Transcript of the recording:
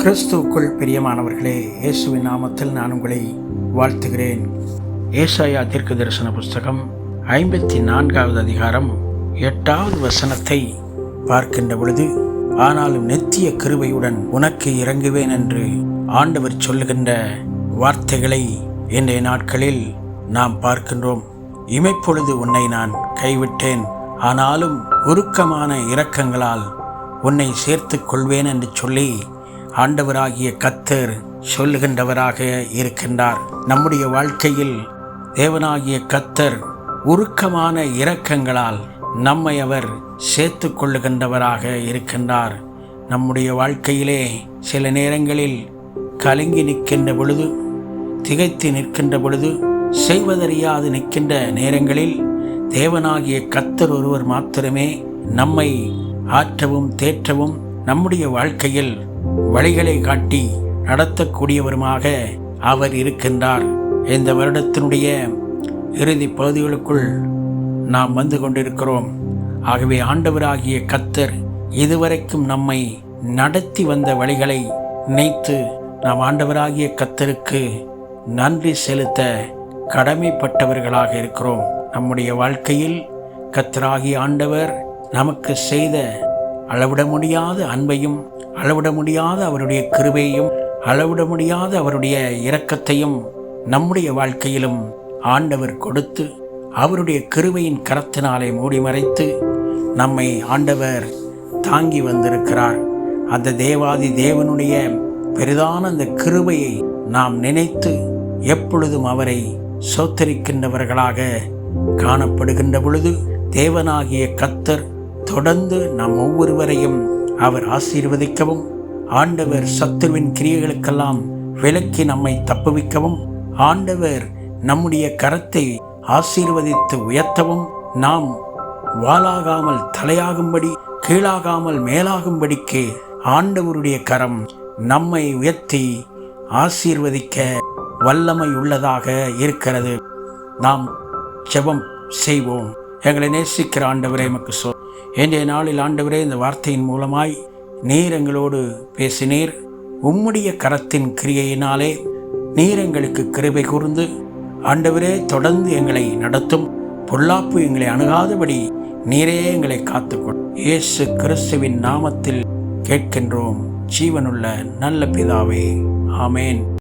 கிறிஸ்துவுக்குள் பிரியமானவர்களே, இயேசுவின் நாமத்தில் நான் உங்களை வாழ்த்துகிறேன். ஏசாயா தீர்க்கதரிசன புஸ்தகம் 54வது அதிகாரம் 8வது வசனத்தை பார்க்கின்ற பொழுது, ஆனாலும் நித்திய கிருபையுடன் உனக்கு இறங்குவேன் என்று ஆண்டவர் சொல்லுகின்ற வார்த்தைகளை இன்றைய நாட்களில் நாம் பார்க்கின்றோம். இமைப்பொழுது உன்னை நான் கைவிட்டேன், ஆனாலும் உருக்கமான இரக்கங்களால் உன்னை சேர்த்துக் கொள்வேன் என்று சொல்லி ஆண்டவராகிய கர்த்தர் சொல்லுகின்றவராக இருக்கின்றார். நம்முடைய வாழ்க்கையில் தேவனாகிய கர்த்தர் உருக்கமான இரக்கங்களால் நம்மை அவர் சேர்த்து கொள்ளுகின்றவராக இருக்கின்றார். நம்முடைய வாழ்க்கையிலே சில நேரங்களில் கலங்கி நிற்கின்ற பொழுது, திகைத்து நிற்கின்ற பொழுது, செய்வதறியாது நிற்கின்ற நேரங்களில் தேவனாகிய கர்த்தர் ஒருவர் மாத்திரமே நம்மை ஆற்றவும் தேற்றவும் நம்முடைய வாழ்க்கையில் வழிகளை காட்டி நடத்தக்கூடியவருமாக அவர் இருக்கின்றார். இந்த வருடத்தினுடைய இறுதி பகுதிகளுக்குள் நாம் வந்து கொண்டிருக்கிறோம். ஆகவே ஆண்டவராகிய கர்த்தர் இதுவரைக்கும் நம்மை நடத்தி வந்த வழிகளை நினைத்து நாம் ஆண்டவராகிய கர்த்தருக்கு நன்றி செலுத்த கடமைப்பட்டவர்களாக இருக்கிறோம். நம்முடைய வாழ்க்கையில் கர்த்தராகிய ஆண்டவர் நமக்கு செய்த அளவிட முடியாத அன்பையும், அளவிட முடியாத அவருடைய கிருபையையும், அளவிட முடியாத அவருடைய இரக்கத்தையும் நம்முடைய வாழ்க்கையிலும் ஆண்டவர் கொடுத்து, அவருடைய கிருபையின் கரத்தினாலே மூடி மறைத்து நம்மை ஆண்டவர் தாங்கி வந்திருக்கிறார். அந்த தேவாதி தேவனுடைய பெரிதான அந்த கிருபையை நாம் நினைத்து எப்பொழுதும் அவரை சோத்தரிக்கின்றவர்களாக காணப்படுகின்ற பொழுது, தேவனாகிய கர்த்தர் தொடர்ந்து நாம் ஒவ்வொருவரையும் அவர் ஆசீர்வதிக்கவும், ஆண்டவர் சத்துருவின் கிரியைகளுக்கெல்லாம் விலக்கி நம்மை தப்புவிக்கவும், ஆண்டவர் நம்முடைய கரத்தை ஆசீர்வதித்து உயர்த்தவும், நாம் வாளாகாமல் தலையாகும்படி, கீழாகாமல் மேலாகும்படிக்கு ஆண்டவருடைய கரம் நம்மை உயர்த்தி ஆசீர்வதிக்க வல்லமை உள்ளதாக இருக்கிறது. நாம் ஜெபம் செய்வோம். எங்களை நேசிக்கிற ஆண்டவரே, எமக்கு இன்றைய நாளில் ஆண்டவரே, இந்த வார்த்தையின் மூலமாய் நீர் எங்களோடு பேசினீர். உம்முடைய கரத்தின் கிரியையினாலே நீர் எங்களுக்கு கிருபை கூர்ந்து ஆண்டவரே தொடர்ந்து எங்களை நடத்தும். பொல்லாப்பு எங்களை அணுகாதபடி நீரே எங்களை காத்துக்கொள். இயேசு கிறிஸ்துவின் நாமத்தில் கேட்கின்றோம், ஜீவனுள்ள நல்ல பிதாவே, ஆமேன்.